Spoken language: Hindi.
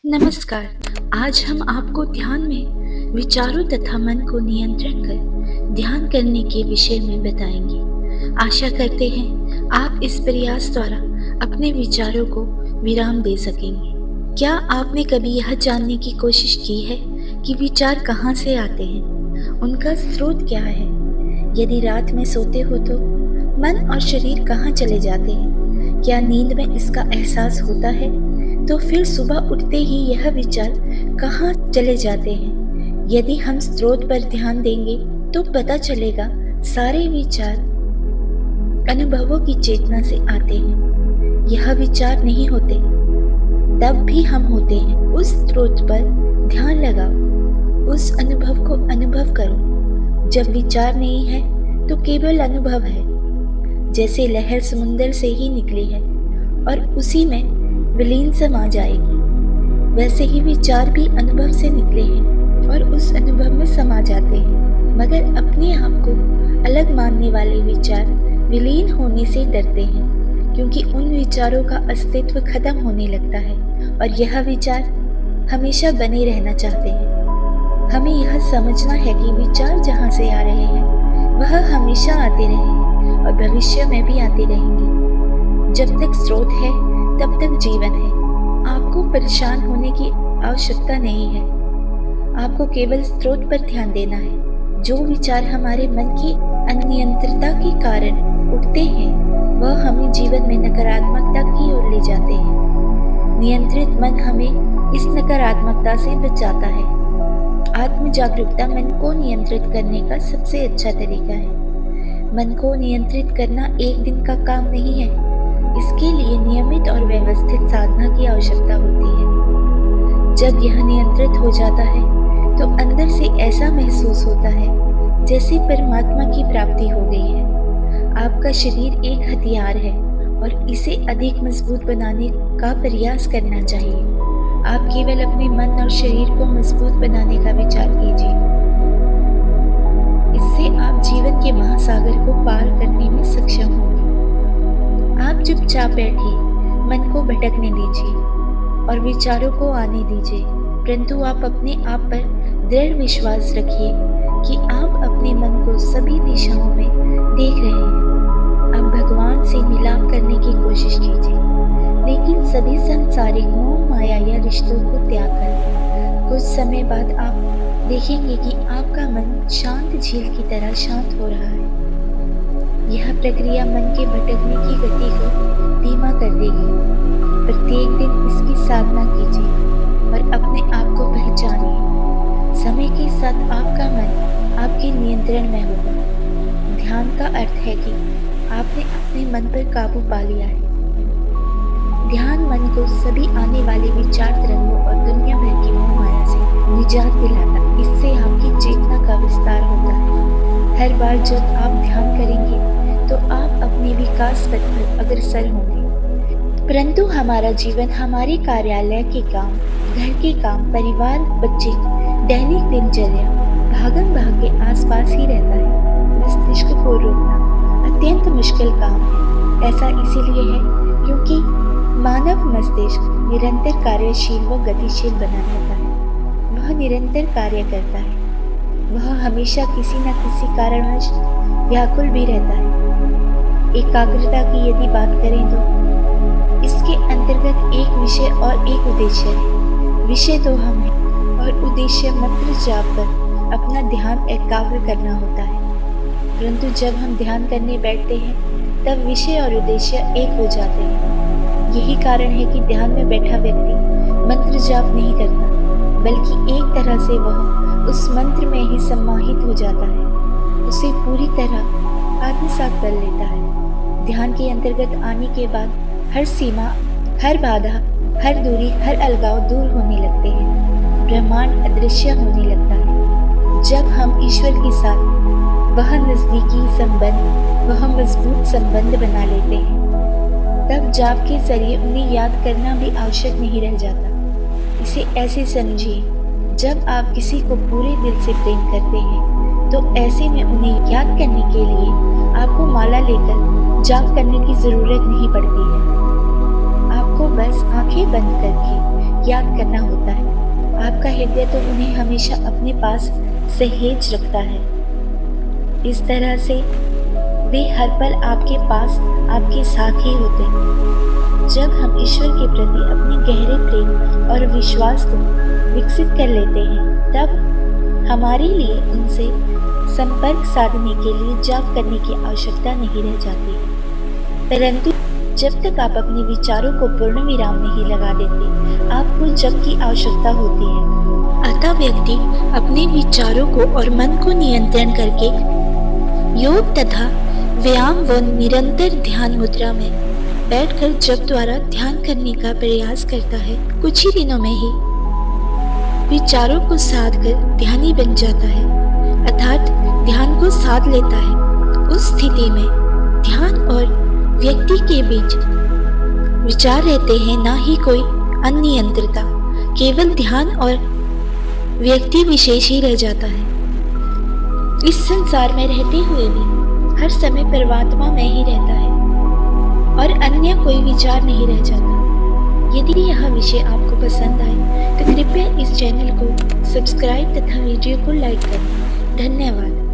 नमस्कार। आज हम आपको ध्यान में विचारों तथा मन को नियंत्रण कर ध्यान करने के विषय में बताएंगे। आशा करते हैं आप इस प्रयास द्वारा अपने विचारों को विराम दे सकेंगे। क्या आपने कभी यह जानने की कोशिश की है कि विचार कहाँ से आते हैं? उनका स्रोत क्या है? यदि रात में सोते हो तो मन और शरीर कहाँ चले जाते हैं? क्या नींद में इसका एहसास होता है? तो फिर सुबह उठते ही यह विचार कहाँ चले जाते हैं? यदि हम स्रोत पर ध्यान देंगे तो पता चलेगा सारे विचार अनुभवों की चेतना से आते हैं। यह विचार नहीं होते तब भी हम होते हैं। उस स्रोत पर ध्यान लगाओ, उस अनुभव को अनुभव करो। जब विचार नहीं है तो केवल अनुभव है। जैसे लहर समुंदर से ही निकली है और उसी में विलीन समा जाएगी, वैसे ही विचार भी अनुभव से निकले हैं और उस अनुभव में समा जाते हैं। मगर अपने आप को अलग मानने वाले विचार विलीन होने से डरते हैं, क्योंकि उन विचारों का अस्तित्व खत्म होने लगता है और यह विचार हमेशा बने रहना चाहते हैं। हमें यह समझना है कि विचार जहाँ से आ रहे हैं वह हमेशा आते रहे हैं और भविष्य में भी आते रहेंगे। जब तक स्रोत है तब तक जीवन है। आपको परेशान होने की आवश्यकता नहीं है। आपको केवल स्रोत पर ध्यान देना है। जो विचार हमारे मन की अनियंत्रितता के कारण उठते हैं वह हमें जीवन में नकारात्मकता की ओर ले जाते हैं। नियंत्रित मन हमें इस नकारात्मकता से बचाता है। आत्म जागरूकता मन को नियंत्रित करने का सबसे अच्छा तरीका है। मन को नियंत्रित करना एक दिन का काम नहीं है। इसके लिए नियमित और व्यवस्थित साधना की आवश्यकता होती है। जब यह नियंत्रित हो जाता है तो अंदर से ऐसा महसूस होता है जैसे परमात्मा की प्राप्ति हो गई है। आपका शरीर एक हथियार है और इसे अधिक मजबूत बनाने का प्रयास करना चाहिए। आप केवल अपने मन और शरीर को मजबूत बनाने का विचार कीजिए। इससे आप जीवन के महासागर को पार करने में सक्षम होंगे। आप चुपचाप बैठिए, मन को भटकने दीजिए और विचारों को आने दीजिए, परंतु आप अपने आप पर दृढ़ विश्वास रखिए कि आप अपने मन को सभी दिशाओं में देख रहे हैं। अब भगवान से मिलाप करने की कोशिश कीजिए, लेकिन सभी सांसारिक मोह माया या रिश्तों को त्याग कर कुछ समय बाद आप देखेंगे कि आपका मन शांत झील की तरह शांत हो रहा है। यह प्रक्रिया मन के भटकने की गति को धीमा कर देगी। प्रत्येक दिन इसकी साधना कीजिए और अपने आप को पहचानिए। समय के साथ आपका मन आपके नियंत्रण में होगा। ध्यान का अर्थ है कि आपने अपने मन पर काबू पा लिया है। ध्यान मन को सभी आने वाले विचार तरंगों और दुनिया भर की मोह माया से निजात दिलाता है। इससे आपकी चेतना का विस्तार होता है। हर बार जब आप ध्यान करेंगे तो आप अपने विकास पथ पर अग्रसर होंगे। परंतु हमारा जीवन हमारे कार्यालय के काम, घर के काम, परिवार, बच्चे, दैनिक दिनचर्या, भागम भाग के आसपास ही रहता है। मस्तिष्क को रोकना अत्यंत मुश्किल काम है। ऐसा इसीलिए है क्योंकि मानव मस्तिष्क निरंतर कार्यशील व गतिशील बना रहता है। वह निरंतर कार्य करता है। वह हमेशा किसी न किसी कारणवश व्याकुल भी रहता है। एकाग्रता की यदि बात करें तो इसके अंतर्गत एक विषय और एक उद्देश्य है। विषय तो हम हैं और उद्देश्य मंत्र जाप पर अपना ध्यान एकाग्र करना होता है। परंतु जब हम ध्यान करने बैठते हैं तब विषय और उद्देश्य एक हो जाते हैं। यही कारण है कि ध्यान में बैठा व्यक्ति मंत्र जाप नहीं करता, बल्कि एक तरह से वह उस मंत्र में ही सम्माहित हो जाता है, उसे पूरी तरह आत्मसात कर लेता है। ध्यान के अंतर्गत आने के बाद हर सीमा, हर बाधा, हर दूरी, हर अलगाव दूर होने लगते हैं। ब्रह्मांड अदृश्य होने लगता है। जब हम ईश्वर के साथ वह नज़दीकी संबंध, वह मजबूत संबंध बना लेते हैं, तब जाप के जरिए उन्हें याद करना भी आवश्यक नहीं रह जाता। इसे ऐसे समझिए, जब आप किसी को पूरे दिल से प्रेम करते हैं तो ऐसे में उन्हें याद करने के लिए आपको माला लेकर जाप करने की ज़रूरत नहीं पड़ती है। आपको बस आंखें बंद करके याद करना होता है। आपका हृदय तो उन्हें हमेशा अपने पास सहेज रखता है। इस तरह से वे हर पल आपके पास, आपके साथ ही होते हैं। जब हम ईश्वर के प्रति अपने गहरे प्रेम और विश्वास को विकसित कर लेते हैं, तब हमारे लिए उनसे संपर्क साधने के लिए जाप करने की आवश्यकता नहीं रह जाती है। परंतु जब तक आप अपने विचारों को पूर्ण विराम नहीं लगा देते, आपको जप की आवश्यकता होती है। अतः व्यक्ति अपने विचारों को और मन को नियंत्रण करके योग तथा व्यायाम व निरंतर ध्यान मुद्रा में बैठकर जप द्वारा ध्यान करने का प्रयास करता है। कुछ ही दिनों में ही विचारों को साध कर ध्यानी बन जाता है, अर्थात ध्यान को साध लेता है। उस स्थिति में ध्यान और व्यक्ति के बीच विचार रहते हैं, ना ही कोई अनियंत्रितता। केवल ध्यान और व्यक्ति विशेष ही रह जाता है। इस संसार में रहते हुए भी हर समय परमात्मा में ही रहता है और अन्य कोई विचार नहीं रह जाता। यदि यह विषय आपको पसंद आए तो कृपया इस चैनल को सब्सक्राइब तथा वीडियो को लाइक करें। धन्यवाद।